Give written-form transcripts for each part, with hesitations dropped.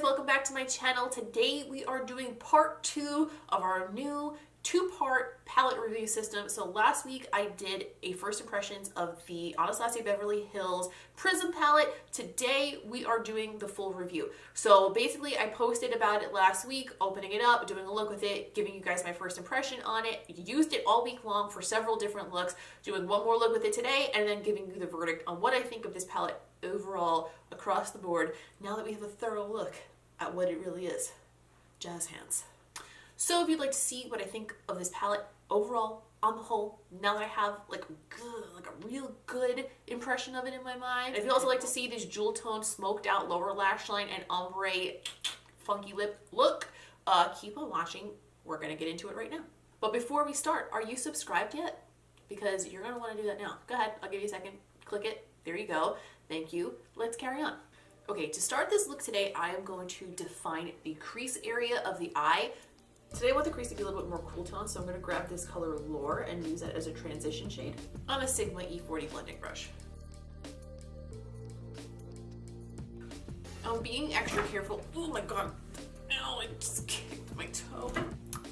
welcome back to my channel. Today we are doing part 2 of our new 2-part palette review system. So last week I did a first impressions of the Anastasia Beverly Hills Prism Palette. Today we are doing the full review. So basically I posted about it last week, opening it up, doing a look with it, giving you guys my first impression on it. Used it all week long for several different looks, doing one more look with it today, and then giving you the verdict on what I think of this palette overall across the board now that we have a thorough look at what it really is. Jazz hands. So if you'd like to see what I think of this palette overall, on the whole, now that I have like a real good impression of it in my mind. If you'd also like to see this jewel tone smoked out lower lash line and ombre funky lip look, keep on watching. We're gonna get into it right now. But before we start, are you subscribed yet? Because you're gonna wanna do that now. Go ahead, I'll give you a second. Click it, there you go. Thank you, let's carry on. Okay, to start this look today, I am going to define the crease area of the eye. Today I want the crease to be a little bit more cool tone, so I'm going to grab this color Lure and use that as a transition shade on a Sigma E40 blending brush. I'm being extra careful. Oh my god, ow, I just kicked my toe.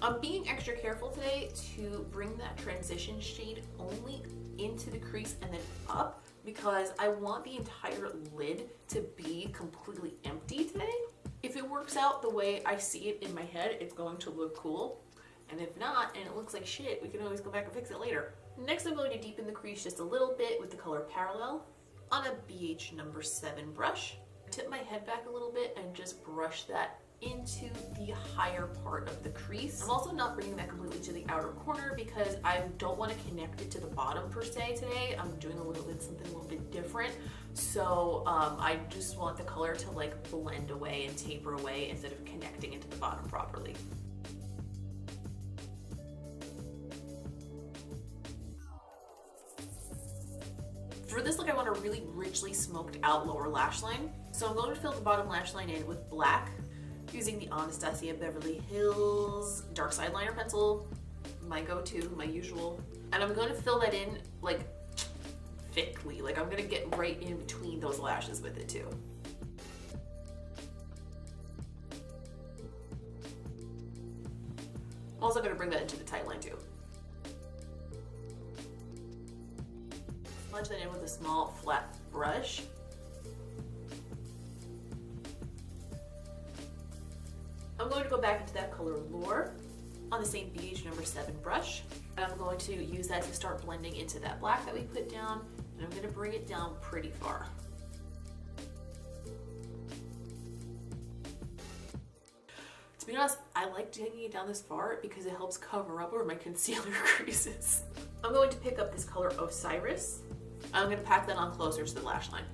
I'm being extra careful today to bring that transition shade only into the crease and then up, because I want the entire lid to be completely empty today. If it works out the way I see it in my head, it's going to look cool. And if not, and it looks like shit, we can always go back and fix it later. Next, I'm going to deepen the crease just a little bit with the color Parallel on a BH number 7 brush. Tip my head back a little bit and just brush that into the higher part of the crease. I'm also not bringing that completely to the outer corner because I don't want to connect it to the bottom per se today. I'm doing something a little bit different. So I just want the color to like blend away and taper away instead of connecting into the bottom properly. For this look, I want a really richly smoked out lower lash line. So I'm going to fill the bottom lash line in with black, using the Anastasia Beverly Hills Darkside liner pencil, my go-to, my usual. And I'm going to fill that in like thickly, like I'm going to get right in between those lashes with it too. I'm also going to bring that into the tight line too. Smudge that in with a small flat brush. I'm going to go back into that color Lure on the same BH number 7 brush. And I'm going to use that to start blending into that black that we put down. And I'm going to bring it down pretty far. To be honest, I like taking it down this far because it helps cover up where my concealer creases. I'm going to pick up this color Osiris. I'm going to pack that on closer to the lash line.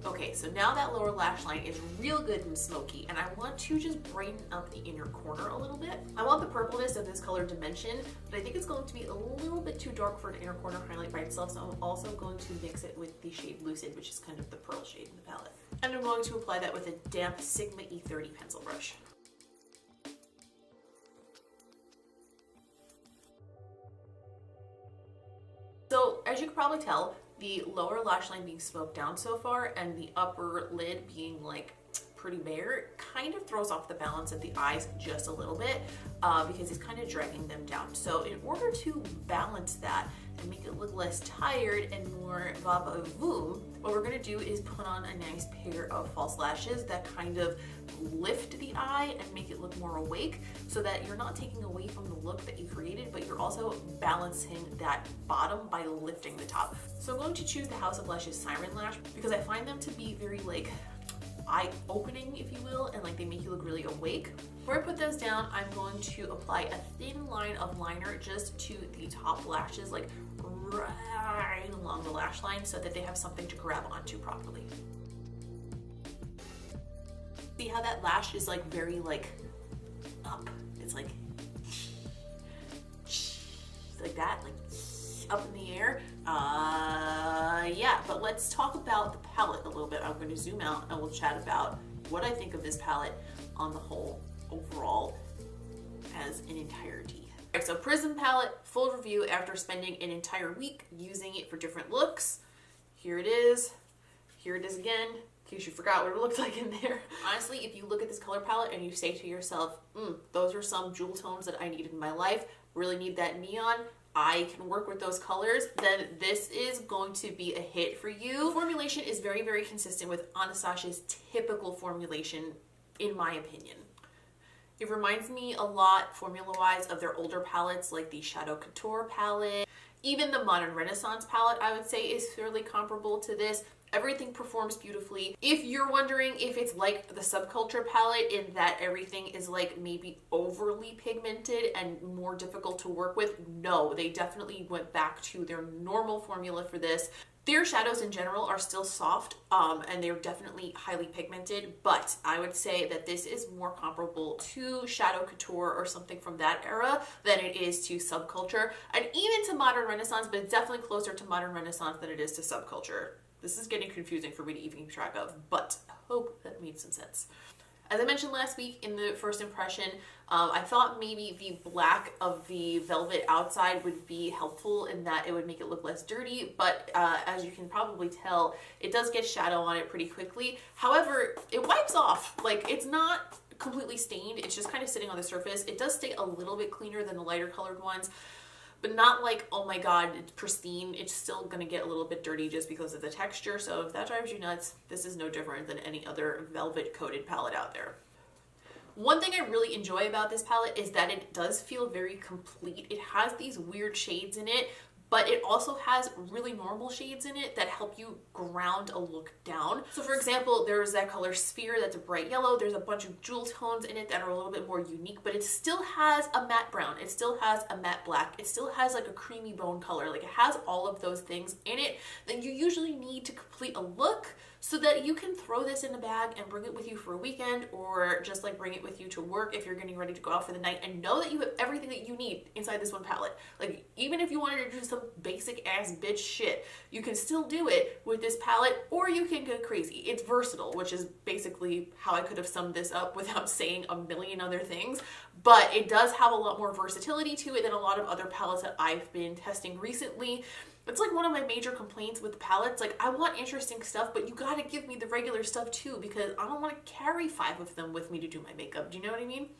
Okay, so now that lower lash line is real good and smoky, and I want to just brighten up the inner corner a little bit. I want the purpleness of this color Dimension, but I think it's going to be a little bit too dark for an inner corner highlight by itself, so I'm also going to mix it with the shade Lucid, which is kind of the pearl shade in the palette. And I'm going to apply that with a damp Sigma E30 pencil brush. So, as you can probably tell, the lower lash line being smoked down so far and the upper lid being like pretty bare kind of throws off the balance of the eyes just a little bit because it's kind of dragging them down. So in order to balance that and make it look less tired and more va-va-voom, what we're going to do is put on a nice pair of false lashes that kind of lift the eye and make it look more awake, so that you're not taking away from the look that you created, but you're also balancing that bottom by lifting the top. So I'm going to choose the House of Lashes Siren Lash because I find them to be very like eye-opening, if you will, and like they make you look really awake. Before I put those down, I'm going to apply a thin line of liner just to the top lashes, like right along the lash line, so that they have something to grab onto properly. See how that lash is like very like up? It's like that, like up in the air. Yeah, but let's talk about the palette a little bit. I'm going to zoom out and we'll chat about what I think of this palette on the whole, overall, as an entirety. Alright, so Prism Palette, full review after spending an entire week using it for different looks. Here it is again. in case you forgot what it looked like in there. Honestly, if you look at this color palette and you say to yourself, those are some jewel tones that I need in my life, really need that neon, I can work with those colors, then this is going to be a hit for you. The formulation is very, very consistent with Anastasia's typical formulation, in my opinion. It reminds me a lot, formula-wise, of their older palettes, like the Shadow Couture palette. Even the Modern Renaissance palette, I would say, is fairly comparable to this. Everything performs beautifully. If you're wondering if it's like the Subculture palette in that everything is like maybe overly pigmented and more difficult to work with, no, they definitely went back to their normal formula for this. Their shadows in general are still soft and they're definitely highly pigmented, but I would say that this is more comparable to Shadow Couture or something from that era than it is to Subculture, and even to Modern Renaissance, but it's definitely closer to Modern Renaissance than it is to Subculture. This is getting confusing for me to even keep track of, but I hope that made some sense. As I mentioned last week in the first impression, I thought maybe the black of the velvet outside would be helpful in that it would make it look less dirty, but as you can probably tell, it does get shadow on it pretty quickly. However, it wipes off. Like, it's not completely stained, it's just kind of sitting on the surface. It does stay a little bit cleaner than the lighter colored ones, but not like, oh my god, it's pristine. It's still gonna get a little bit dirty just because of the texture, so if that drives you nuts, this is no different than any other velvet coated palette out there. One thing I really enjoy about this palette is that it does feel very complete. It has these weird shades in it, but it also has really normal shades in it that help you ground a look down. So for example, there's that color Sphere that's a bright yellow. There's a bunch of jewel tones in it that are a little bit more unique, but it still has a matte brown. It still has a matte black. It still has like a creamy bone color. Like, it has all of those things in it that you usually need to complete a look, so that you can throw this in a bag and bring it with you for a weekend, or just like bring it with you to work if you're getting ready to go out for the night, and know that you have everything that you need inside this one palette. Like, even if you wanted to do some basic ass bitch shit, you can still do it with this palette, or you can go crazy. It's versatile, which is basically how I could have summed this up without saying a million other things, but it does have a lot more versatility to it than a lot of other palettes that I've been testing recently. It's like one of my major complaints with palettes. Like, I want interesting stuff, but you gotta give me the regular stuff too, because I don't want to carry 5 of them with me to do my makeup. Do you know what I mean?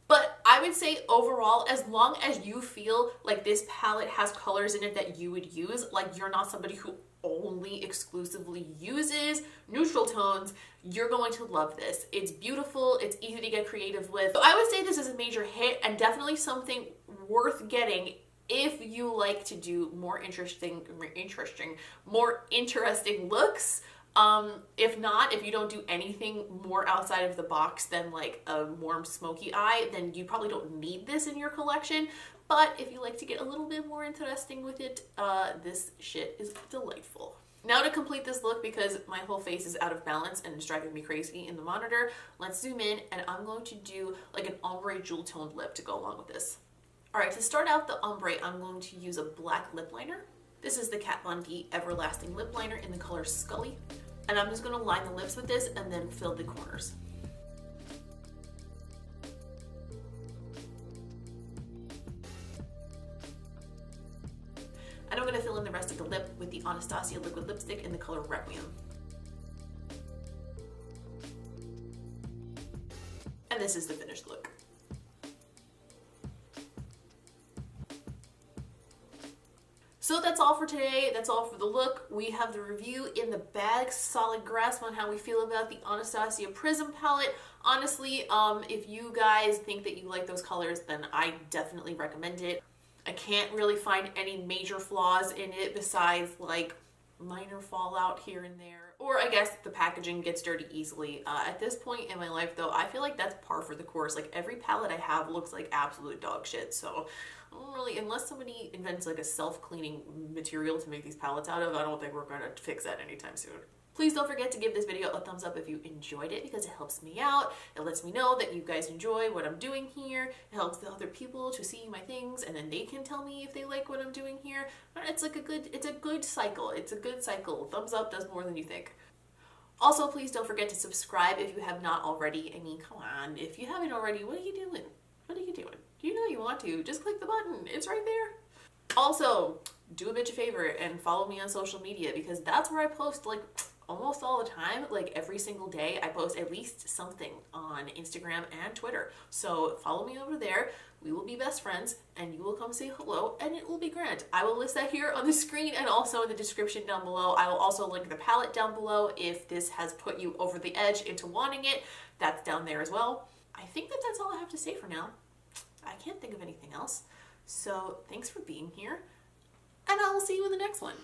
But I would say overall, as long as you feel like this palette has colors in it that you would use, like you're not somebody who only exclusively uses neutral tones, you're going to love this. It's beautiful, it's easy to get creative with. So I would say this is a major hit and definitely something worth getting if you like to do more interesting looks. If not, if you don't do anything more outside of the box than like a warm smoky eye, then you probably don't need this in your collection. But if you like to get a little bit more interesting with it, this shit is delightful. Now to complete this look, because my whole face is out of balance and it's driving me crazy in the monitor, let's zoom in and I'm going to do like an ombre jewel toned lip to go along with this. Alright, to start out the ombre, I'm going to use a black lip liner. This is the Kat Von D Everlasting Lip Liner in the color Skully. And I'm just going to line the lips with this and then fill the corners. And I'm going to fill in the rest of the lip with the Anastasia liquid lipstick in the color Requiem. And this is the finished look. So that's all for today. That's all for the look. We have the review in the bag, solid grasp on how we feel about the Anastasia Prism palette. Honestly, if you guys think that you like those colors, then I definitely recommend it. I can't really find any major flaws in it besides like minor fallout here and there. Or I guess the packaging gets dirty easily. At this point in my life though, I feel like that's par for the course. Like, every palette I have looks like absolute dog shit. So I don't really, unless somebody invents like a self-cleaning material to make these palettes out of, I don't think we're gonna fix that anytime soon. Please don't forget to give this video a thumbs up if you enjoyed it, because it helps me out. It lets me know that you guys enjoy what I'm doing here. It helps the other people to see my things, and then they can tell me if they like what I'm doing here. It's like it's a good cycle. It's a good cycle. Thumbs up does more than you think. Also, please don't forget to subscribe if you have not already. I mean, come on. If you haven't already, what are you doing? What are you doing? You know you want to. Just click the button. It's right there. Also, do a bitch a favor and follow me on social media, because that's where I post like almost all the time, like every single day, I post at least something on Instagram and Twitter. So follow me over there. We will be best friends and you will come say hello and it will be grand. I will list that here on the screen and also in the description down below. I will also link the palette down below if this has put you over the edge into wanting it. That's down there as well. I think that that's all I have to say for now. I can't think of anything else. So thanks for being here and I will see you in the next one.